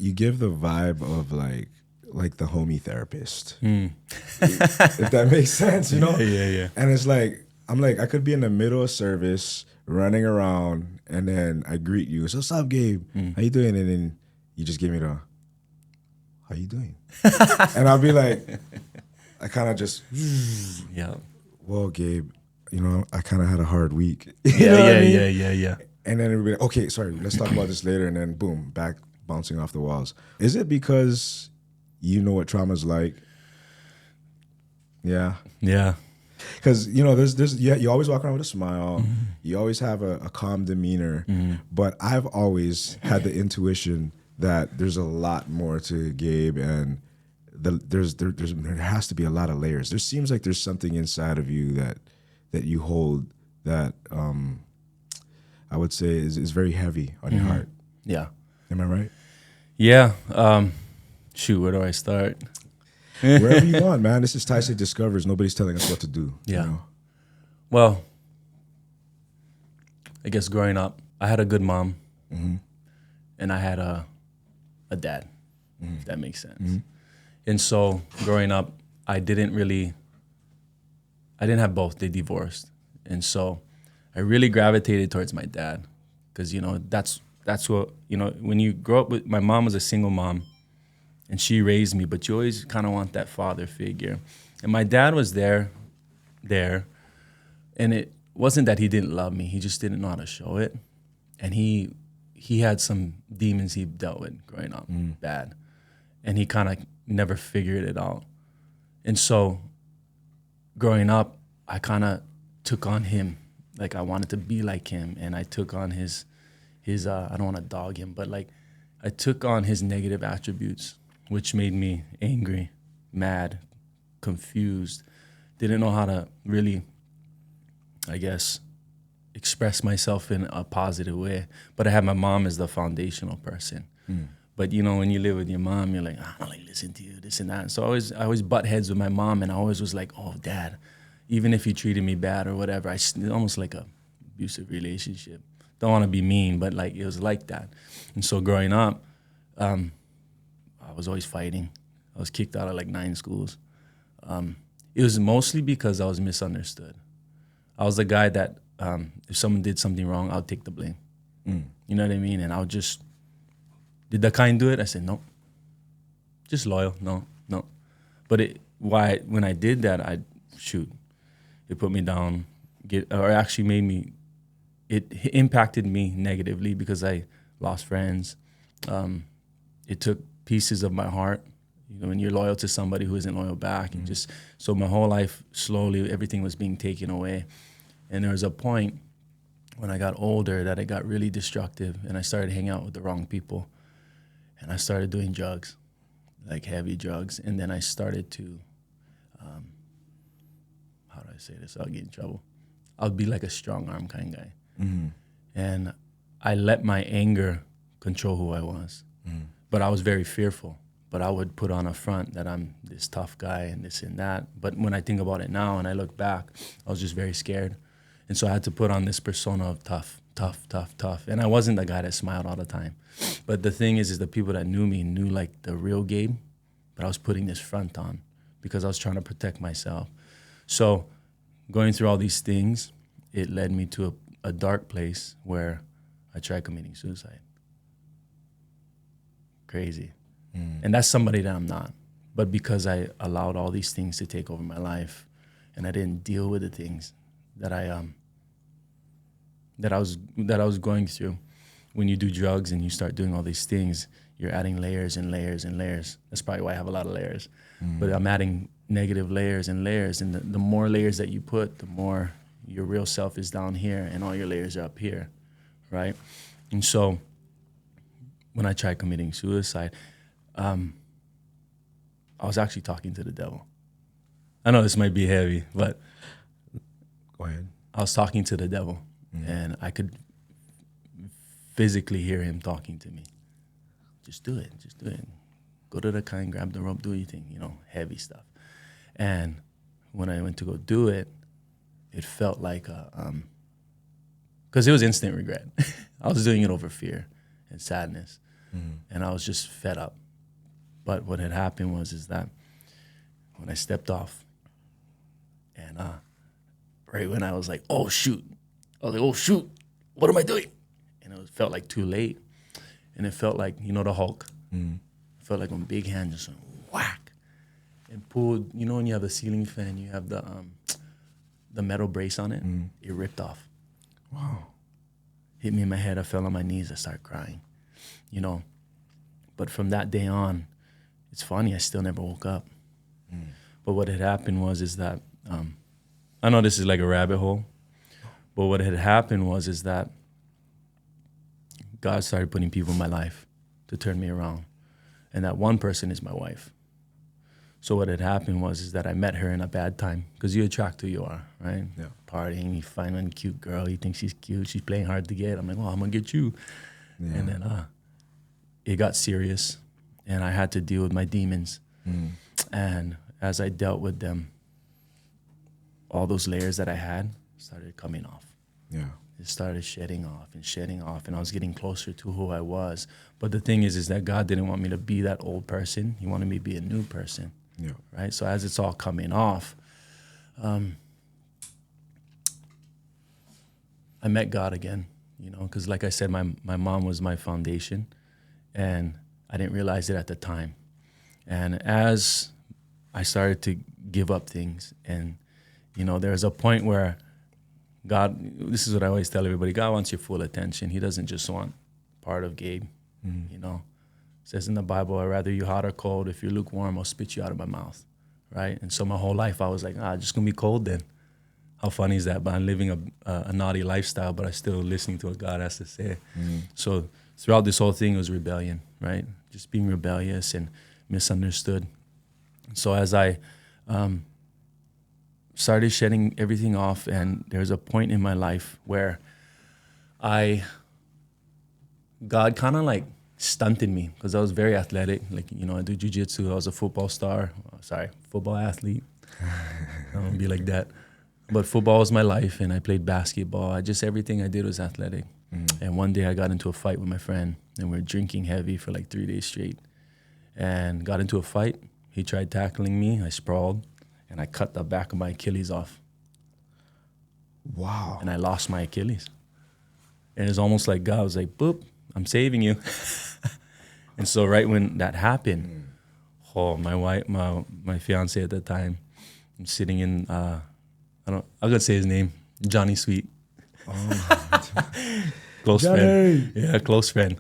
you give the vibe of like the homie therapist. If that makes sense, you know? Yeah. And it's like, I'm like, I could be in the middle of service, running around, and then I greet you. So, what's up, Gabe? How you doing? And then you just give me the, how you doing? And I'll be like, I kind of just, Yeah. well, Gabe, you know, I kind of had a hard week. Yeah. And then everybody, okay, sorry, let's talk about this later. And then boom, back bouncing off the walls. Is it because you know what trauma's like? Yeah. Yeah. Because, you know, you always walk around with a smile. You always have a calm demeanor. But I've always had the intuition that there's a lot more to Gabe, and there has to be a lot of layers. There seems like there's something inside of you that you hold that I would say is very heavy on your heart. Yeah. Am I right? Yeah. Shoot, where do I start? Wherever you want, man. This is Taisei Discovers. Nobody's telling us what to do. Yeah. You know? Well, I guess growing up, I had a good mom, and I had a dad, if that makes sense. And so growing up, I didn't have both. They divorced. And so I really gravitated towards my dad because, you know, that's what, you know, when you grow up with, my mom was a single mom and she raised me, but you always kind of want that father figure. And my dad was there, and it wasn't that he didn't love me. He just didn't know how to show it. And he had some demons he dealt with growing up, bad. And he kind of never figured it out. And so growing up, I kind of took on him. Like I wanted to be like him. And I took on his I don't want to dog him, but like I took on his negative attributes, which made me angry, mad, confused, didn't know how to really, I guess, express myself in a positive way. But I had my mom as the foundational person. But you know, when you live with your mom, you're like, I don't like listen to you, this and that. And so I always butt heads with my mom, and I always was like, oh, Dad, even if he treated me bad or whatever, it's almost like a abusive relationship. Don't want to be mean, but like it was like that. And so growing up, I was always fighting. I was kicked out of like 9 schools. It was mostly because I was misunderstood. I was the guy that if someone did something wrong, I'll take the blame. You know what I mean? And I'll just, did the kind do it? I said, no. Just loyal, no. But when I did that, it put me down, or actually made me, it impacted me negatively because I lost friends. It took pieces of my heart. You know, when you're loyal to somebody who isn't loyal back, and just, so my whole life, slowly, everything was being taken away. And there was a point when I got older that it got really destructive, and I started hanging out with the wrong people. And I started doing drugs, like heavy drugs. And then I started to, how do I say this? I'll get in trouble. I'll be like a strong arm kind of guy. And I let my anger control who I was. But I was very fearful. But I would put on a front that I'm this tough guy and this and that. But when I think about it now and I look back, I was just very scared. And so I had to put on this persona of tough. And I wasn't the guy that smiled all the time. But the thing is the people that knew me knew like the real Gabe, but I was putting this front on because I was trying to protect myself. So going through all these things, it led me to a dark place where I tried committing suicide. Crazy. And that's somebody that I'm not. But because I allowed all these things to take over my life and I didn't deal with the things that I was going through. When you do drugs and you start doing all these things, you're adding layers and layers and layers. That's probably why I have a lot of layers. But I'm adding negative layers and layers. And the more layers that you put, the more your real self is down here and all your layers are up here, right? And so when I tried committing suicide, I was actually talking to the devil. I know this might be heavy, but Go ahead. I was talking to the devil, and I could physically hear him talking to me. Just do it. Go to the kind, grab the rope, do your thing, heavy stuff. And when I went to go do it, it felt like because it was instant regret. I was doing it over fear and sadness. and I was just fed up. But what had happened is that when I stepped off, and right when I was like, oh shoot, what am I doing? And it felt like too late, and it felt like, you know, the Hulk. It felt like one big hand just went whack and pulled. You know, when you have a ceiling fan, you have the metal brace on it. It ripped off. Wow. Hit me in my head. I fell on my knees. I started crying, you know. But from that day on, it's funny, I still never woke up. But what had happened is that, I know this is like a rabbit hole, but what had happened is that God started putting people in my life to turn me around. And that one person is my wife. So what had happened is that I met her in a bad time, because you attract who you are, right? Yeah. Partying, you find one cute girl, you think she's cute, she's playing hard to get. I'm like, well, I'm gonna get you. Yeah. And then it got serious, and I had to deal with my demons. And as I dealt with them, all those layers that I had started coming off. Yeah. It started shedding off, and I was getting closer to who I was. But the thing is that God didn't want me to be that old person. He wanted me to be a new person. Yeah. Right? So as it's all coming off, I met God again, you know, because like I said, my mom was my foundation, and I didn't realize it at the time. And as I started to give up things, and, you know, there's a point where God, this is what I always tell everybody, God wants your full attention. He doesn't just want part of Gabe, you know. It says in the Bible, I'd rather you hot or cold. If you're lukewarm, I'll spit you out of my mouth, right? And so my whole life I was like, just going to be cold then. How funny is that? But I'm living a naughty lifestyle, but I'm still listening to what God has to say. So throughout this whole thing, it was rebellion, right? Just being rebellious and misunderstood. So as I started shedding everything off, and there's a point in my life where God kind of like stunted me, because I was very athletic. Like, you know, I do jiu-jitsu. I was a football athlete. I don't be like that. But football was my life, and I played basketball. Everything I did was athletic. And one day I got into a fight with my friend, and we were drinking heavy for like 3 days straight. And got into a fight. He tried tackling me. I sprawled, and I cut the back of my Achilles off. Wow. And I lost my Achilles. And it's almost like God was like, boop, I'm saving you. And so right when that happened, my wife, my fiance at the time, I'm sitting in, I'm gonna say his name, Johnny Sweet. Close friend. Yeah, close friend.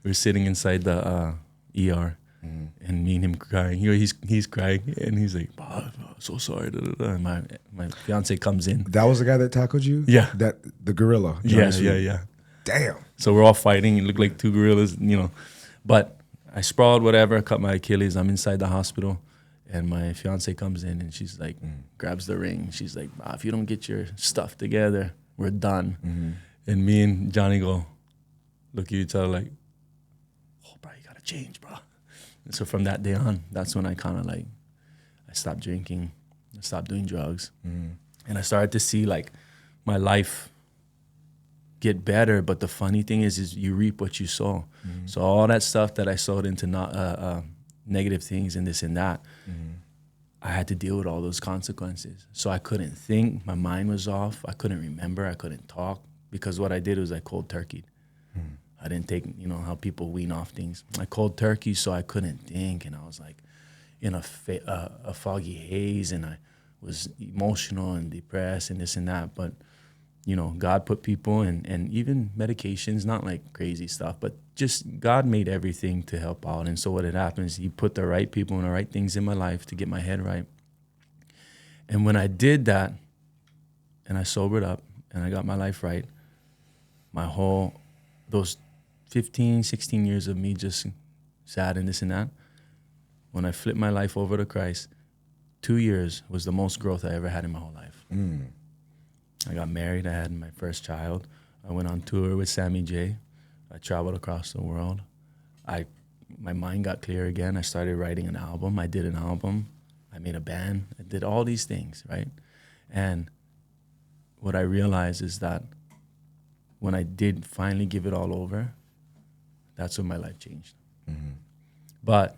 We're sitting inside the ER, and me and him crying. He's crying, and he's like, "I'm so sorry." And my fiance comes in. That was the guy that tackled you? Yeah. The gorilla. Johnny Sweet. Yeah. Damn. So we're all fighting. It looked like two gorillas, you know. But I sprawled, whatever, cut my Achilles. I'm inside the hospital. And my fiance comes in, and she's like, grabs the ring. She's like, if you don't get your stuff together, we're done. And me and Johnny go, look at each other like, oh, bro, you got to change, bro. And so from that day on, that's when I kind of like, I stopped drinking. I stopped doing drugs. And I started to see like my life get better. But the funny thing is you reap what you sow. So all that stuff that I sowed into negative things and this and that, I had to deal with all those consequences. So I couldn't think. My mind was off. I couldn't remember. I couldn't talk, because what I did was I cold turkeyed. I didn't take, you know, how people wean off things. I cold turkey, so I couldn't think, and I was like in a foggy haze, and I was emotional and depressed and this and that. But, you know, God put people and even medications, not like crazy stuff, but just God made everything to help out. And so what had happened is He put the right people and the right things in my life to get my head right. And when I did that, and I sobered up and I got my life right, those 15, 16 years of me just sad and this and that, when I flipped my life over to Christ, 2 years was the most growth I ever had in my whole life. I got married. I had my first child. I went on tour with Sammy J. I traveled across the world. My mind got clear again. I started writing an album. I did an album. I made a band. I did all these things, right? And what I realized is that when I did finally give it all over, That's when my life changed. But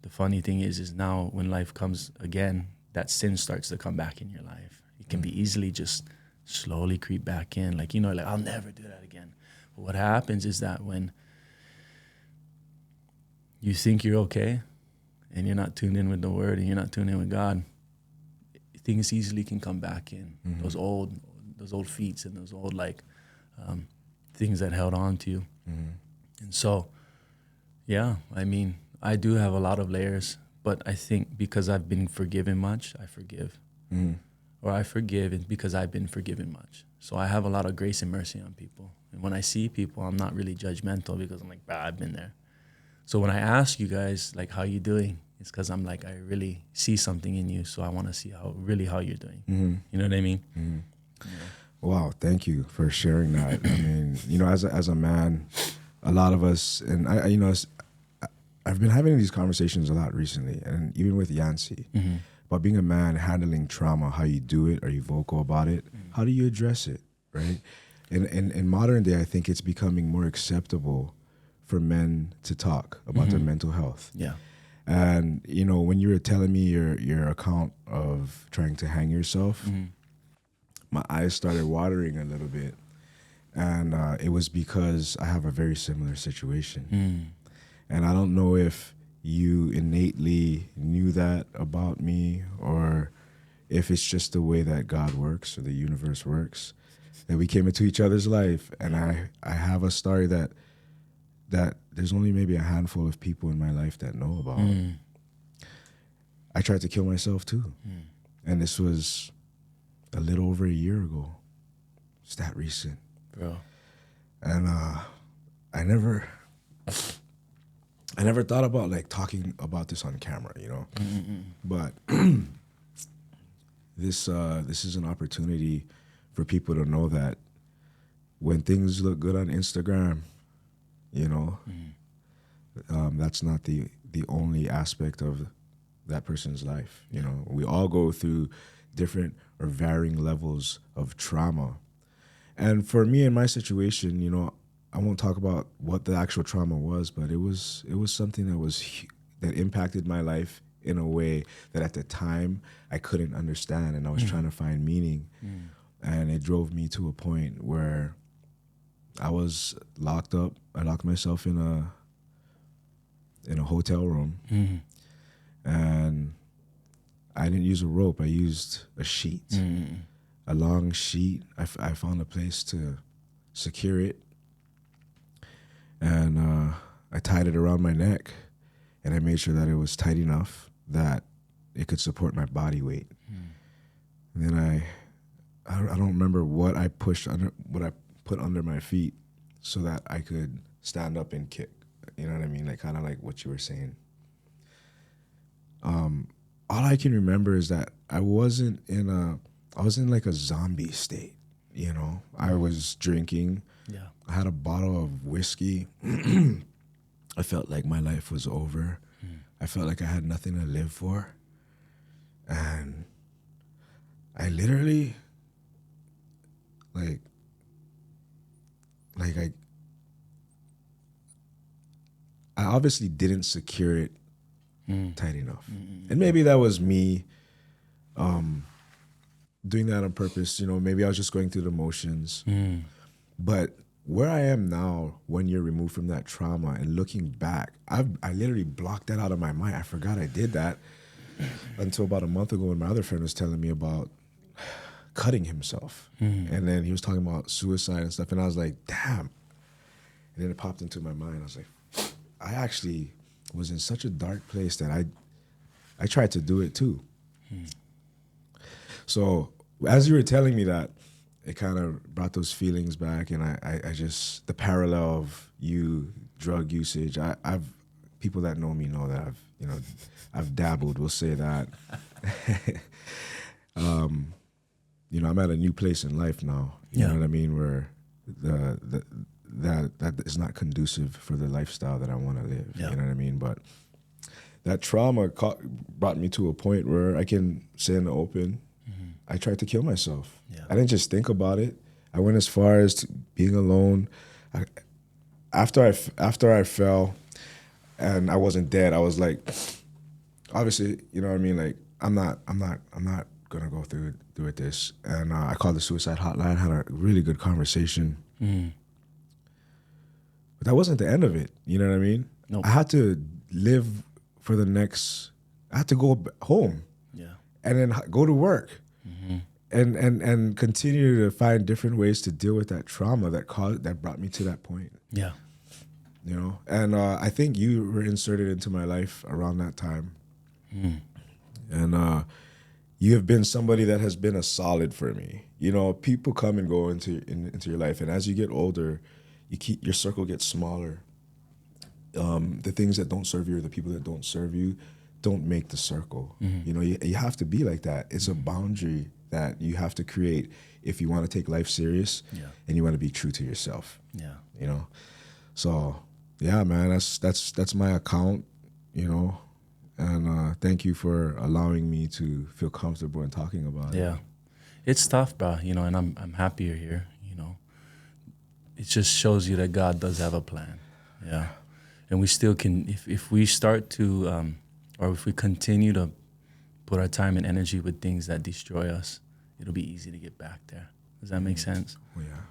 the funny thing is now when life comes again, that sin starts to come back in your life. It can be easily just slowly creep back in. Like, like, I'll never do that again. But what happens is that when you think you're okay and you're not tuned in with the word and you're not tuned in with God, things easily can come back in. Those old feats and those old things that held on to you. And so, yeah, I mean, I do have a lot of layers, but I think because I've been forgiven much, I forgive. Or I forgive it because I've been forgiven much. So I have a lot of grace and mercy on people. And when I see people, I'm not really judgmental because I'm like, I've been there. So when I ask you guys, like, how you doing? It's because I'm like, I really see something in you. So I want to see how you're doing. You know what I mean? Yeah. Wow, thank you for sharing that. I mean, as a man, a lot of us, and I've been having these conversations a lot recently, and even with Yancy, about being a man, handling trauma, how you do it, are you vocal about it? How do you address it, right? In modern day, I think it's becoming more acceptable for men to talk about their mental health. Yeah. And, when you were telling me your account of trying to hang yourself, my eyes started watering a little bit. And it was because I have a very similar situation. And I don't know if you innately knew that about me or if it's just the way that God works or the universe works, that we came into each other's life. And I have a story that there's only maybe a handful of people in my life that know about. I tried to kill myself too. And this was a little over a year ago. It's that recent. Bro. And I never thought about like talking about this on camera, But this is an opportunity for people to know that when things look good on Instagram, that's not the only aspect of that person's life. We all go through different or varying levels of trauma. And for me in my situation, I won't talk about what the actual trauma was, but it was something that impacted my life in a way that at the time I couldn't understand, and I was trying to find meaning. And it drove me to a point where I was locked up. I locked myself in a hotel room, and I didn't use a rope. I used a sheet, a long sheet. I found a place to secure it, and I tied it around my neck, and I made sure that it was tight enough that it could support my body weight. And then I don't remember what I put under my feet so that I could stand up and kick. You know what I mean? Like kind of like what you were saying. All I can remember is that I was in like a zombie state. I was drinking. Yeah. I had a bottle of whiskey. I felt like my life was over. I felt like I had nothing to live for. And I literally, I obviously didn't secure it tight enough. And maybe that was me doing that on purpose. Maybe I was just going through the motions. But where I am now, 1 year removed from that trauma and looking back, I literally blocked that out of my mind. I forgot I did that until about a month ago when my other friend was telling me about cutting himself. And then he was talking about suicide and stuff. And I was like, damn. And then it popped into my mind. I was like, I actually was in such a dark place that I tried to do it too. So as you were telling me that, it kind of brought those feelings back, and I just, the parallel of you, drug usage, I've people that know me know that I've dabbled, we'll say that. I'm at a new place in life now, you know what I mean, where that is not conducive for the lifestyle that I want to live, you know what I mean? But that trauma brought me to a point where I can say in the open, I tried to kill myself. I didn't just think about it. I went as far as being alone. after I fell and I wasn't dead, I was like, obviously, you know what I mean? Like, I'm not gonna go through with this. And I called the suicide hotline, had a really good conversation. But that wasn't the end of it. You know what I mean? Nope. I had to live for I had to go home. Yeah. And then go to work. And continue to find different ways to deal with that trauma that brought me to that point. Yeah. You know? And I think you were inserted into my life around that time. And you have been somebody that has been a solid for me. You know, people come and go into your life, and as you get older, your circle gets smaller. The things that don't serve you or the people that don't serve you don't make the circle. You know, you have to be like that. It's a boundary that you have to create if you want to take life serious and you want to be true to yourself. Yeah. You know? So, yeah, man, that's my account, you know? And thank you for allowing me to feel comfortable in talking about it. Yeah. It's tough, bro, you know, and I'm happy you're here, you know. It just shows you that God does have a plan. Yeah. And we still can, if we start to, or if we continue to put our time and energy with things that destroy us, it'll be easy to get back there. Does that make sense? Oh, yeah.